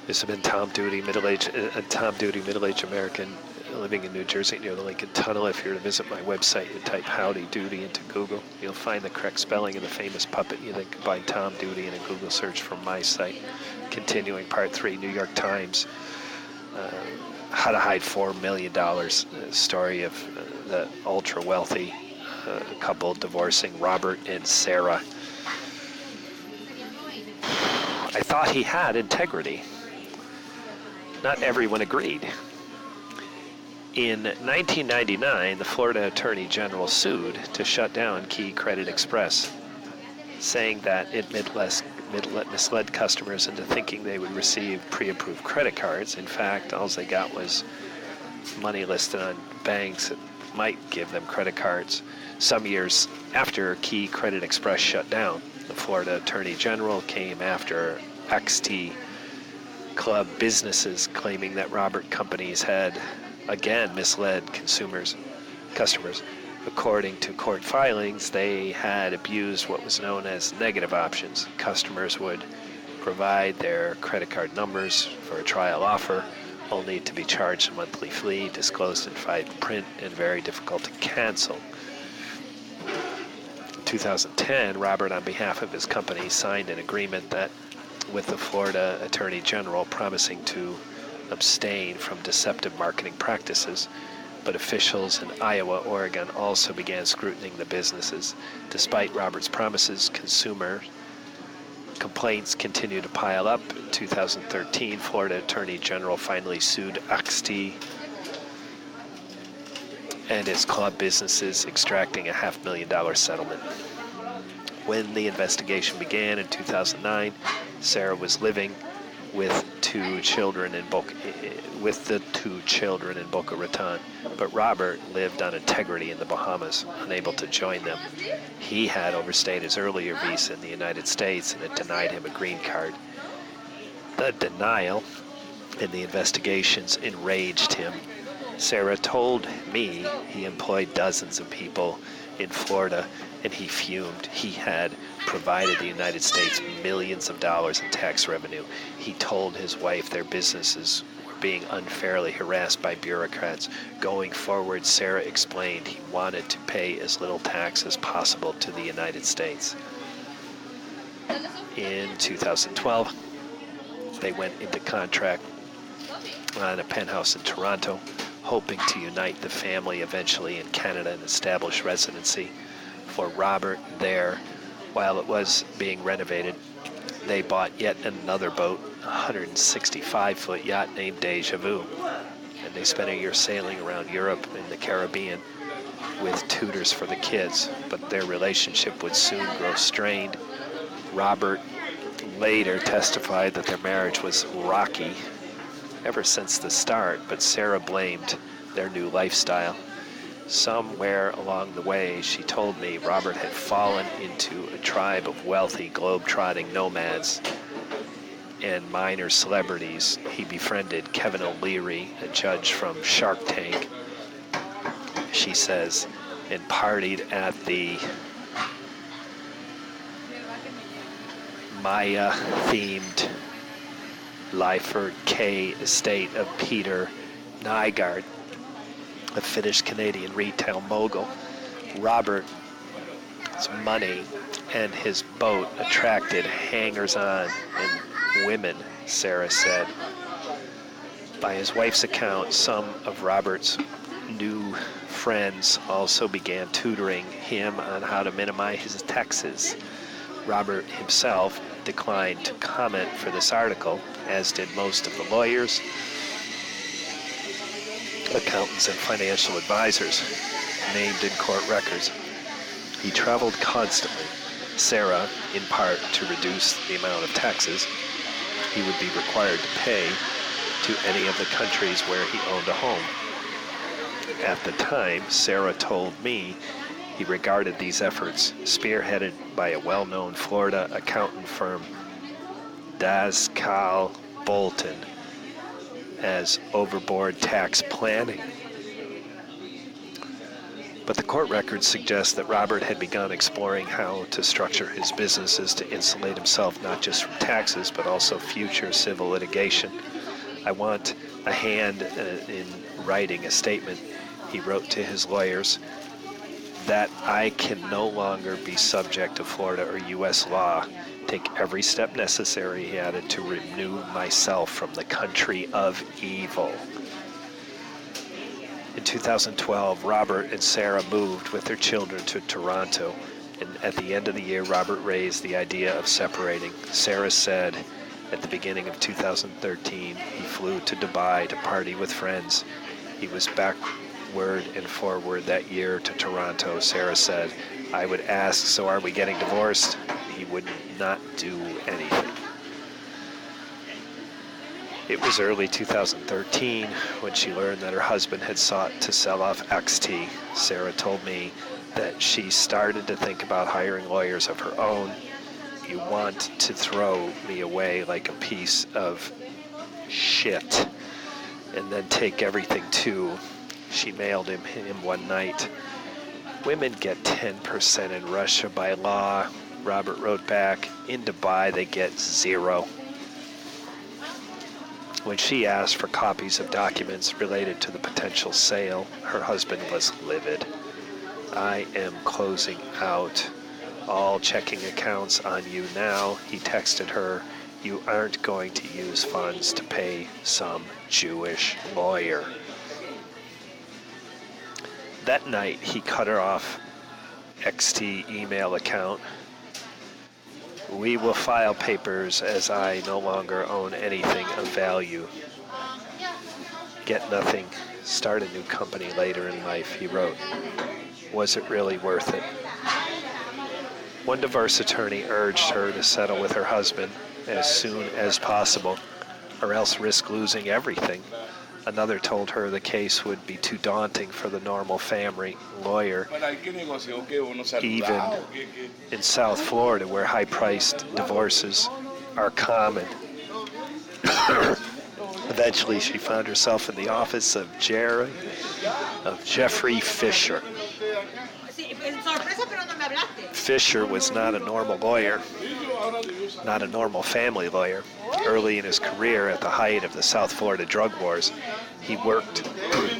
This has been Tom Doody, middle-aged American living in New Jersey near the Lincoln Tunnel. If you're to visit my website, you type Howdy Doody into Google. You'll find the correct spelling of the famous puppet. You then combine Tom Doody in a Google search from my site. Continuing part 3, New York Times, how to hide $4 million, story of the ultra-wealthy couple divorcing Robert and Sarah. I thought he had integrity. Not everyone agreed. In 1999, the Florida Attorney General sued to shut down Key Credit Express, saying that it misled customers into thinking they would receive pre-approved credit cards. In fact, all they got was money listed on banks that might give them credit cards. Some years after Key Credit Express shut down, the Florida Attorney General came after Xacti club businesses, claiming that Robert companies had again misled customers. According to court filings, they had abused what was known as negative options. Customers would provide their credit card numbers for a trial offer, only to be charged a monthly fee, disclosed in fine print, and very difficult to cancel. In 2010, Robert, on behalf of his company, signed an agreement with the Florida Attorney General promising to abstain from deceptive marketing practices, but officials in Iowa, Oregon also began scrutinizing the businesses. Despite Robert's promises, consumer complaints continue to pile up. In 2013, Florida Attorney General finally sued Xacti and its club businesses, extracting a $500,000 settlement. When the investigation began in 2009, Sarah was living with the two children in Boca Raton, but Robert lived on integrity in the Bahamas, unable to join them. He had overstayed his earlier visa in the United States, and it denied him a green card. The denial in the investigations enraged him. Sarah told me he employed dozens of people in Florida, and he fumed. He had provided the United States millions of dollars in tax revenue. He told his wife their businesses were being unfairly harassed by bureaucrats. Going forward, Sarah explained he wanted to pay as little tax as possible to the United States. In 2012, they went into contract on a penthouse in Toronto, hoping to unite the family eventually in Canada and establish residency for Robert there. While it was being renovated, they bought yet another boat, a 165-foot yacht named Déjà Vu, and they spent a year sailing around Europe and the Caribbean with tutors for the kids, but their relationship would soon grow strained. Robert later testified that their marriage was rocky ever since the start, but Sarah blamed their new lifestyle. Somewhere along the way, she told me, Robert had fallen into a tribe of wealthy, globe-trotting nomads and minor celebrities. He befriended Kevin O'Leary, a judge from Shark Tank, she says, and partied at the Maya-themed Lyford Cay estate of Peter Nygard, a Finnish-Canadian retail mogul. Robert's money and his boat attracted hangers-on and women, Sarah said. By his wife's account, some of Robert's new friends also began tutoring him on how to minimize his taxes. Robert himself declined to comment for this article, as did most of the lawyers, accountants, and financial advisors named in court records. He traveled constantly. Sarah, in part to reduce the amount of taxes he would be required to pay to any of the countries where he owned a home. At the time, Sarah told me he regarded these efforts, spearheaded by a well-known Florida accountant firm, Daszkal Bolton, as overboard tax planning. But the court records suggest that Robert had begun exploring how to structure his businesses to insulate himself not just from taxes, but also future civil litigation. I want a hand in writing a statement he wrote to his lawyers that I can no longer be subject to Florida or U.S. law. Take every step necessary, he added, to remove myself from the country of evil. In 2012, Robert and Sarah moved with their children to Toronto, and at the end of the year, Robert raised the idea of separating. Sarah said at the beginning of 2013, he flew to Dubai to party with friends. He was backward and forward that year to Toronto. Sarah said, I would ask, so are we getting divorced? He would not do anything. It was early 2013 when she learned that her husband had sought to sell off Xacti. Sarah told me that she started to think about hiring lawyers of her own. You want to throw me away like a piece of shit and then take everything too. She mailed him one night. Women get 10% in Russia by law. Robert wrote back, in Dubai they get 0. When she asked for copies of documents related to the potential sale, her husband was livid. I am closing out all checking accounts on you now, he texted her. You aren't going to use funds to pay some Jewish lawyer. That night, he cut her off XT email account. We will file papers as I no longer own anything of value. Get nothing, start a new company later in life, he wrote. Was it really worth it? One divorce attorney urged her to settle with her husband as soon as possible, or else risk losing everything. Another told her the case would be too daunting for the normal family lawyer, even in South Florida, where high-priced divorces are common. Eventually, she found herself in the office of Jeffrey Fisher. Fisher was not a normal lawyer, not a normal family lawyer. Early in his career, at the height of the South Florida drug wars, he worked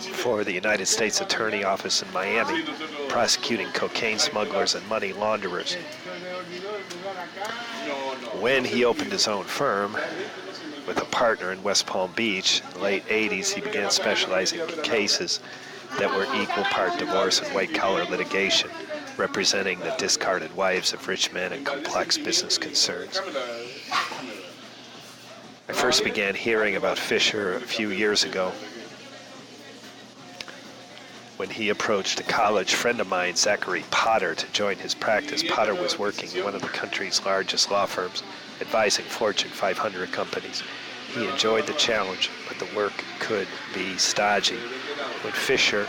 for the United States Attorney Office in Miami, prosecuting cocaine smugglers and money launderers. When he opened his own firm with a partner in West Palm Beach in the late 80s, he began specializing in cases that were equal part divorce and white-collar litigation, representing the discarded wives of rich men and complex business concerns. I first began hearing about Fisher a few years ago when he approached a college friend of mine, Zachary Potter, to join his practice. Potter was working in one of the country's largest law firms, advising Fortune 500 companies. He enjoyed the challenge, but the work could be stodgy. When Fisher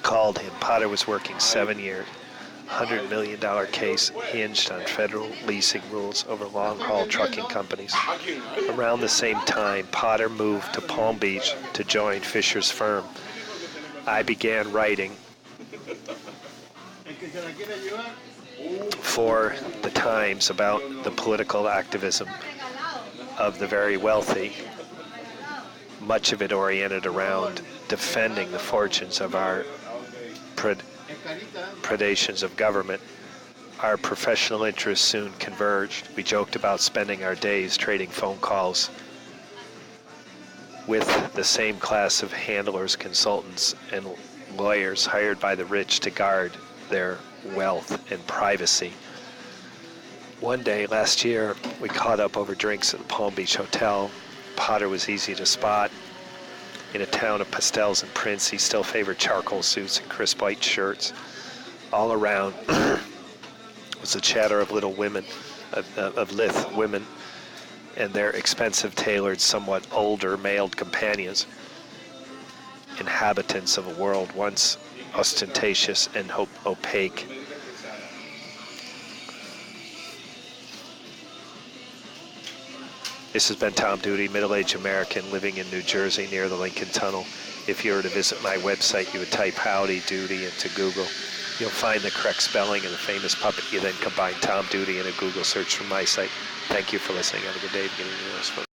called him, Potter was working 7 years. $100 million case hinged on federal leasing rules over long-haul trucking companies. Around the same time, Potter moved to Palm Beach to join Fisher's firm. I began writing for the Times about the political activism of the very wealthy, much of it oriented around defending the fortunes of our predations of government. Our professional interests soon converged. We joked about spending our days trading phone calls with the same class of handlers, consultants, and lawyers hired by the rich to guard their wealth and privacy. One day last year, we caught up over drinks at the Palm Beach Hotel. Potter was easy to spot. In a town of pastels and prints, he still favored charcoal suits and crisp white shirts. All around was the chatter of little women, of lithe women, and their expensive, tailored, somewhat older, mailed companions, inhabitants of a world once ostentatious and opaque. This has been Tom Doody, middle-aged American living in New Jersey near the Lincoln Tunnel. If you were to visit my website, you would type Howdy Doody into Google. You'll find the correct spelling of the famous puppet. You then combine Tom Doody in a Google search from my site. Thank you for listening. Have a good day. Beginning of the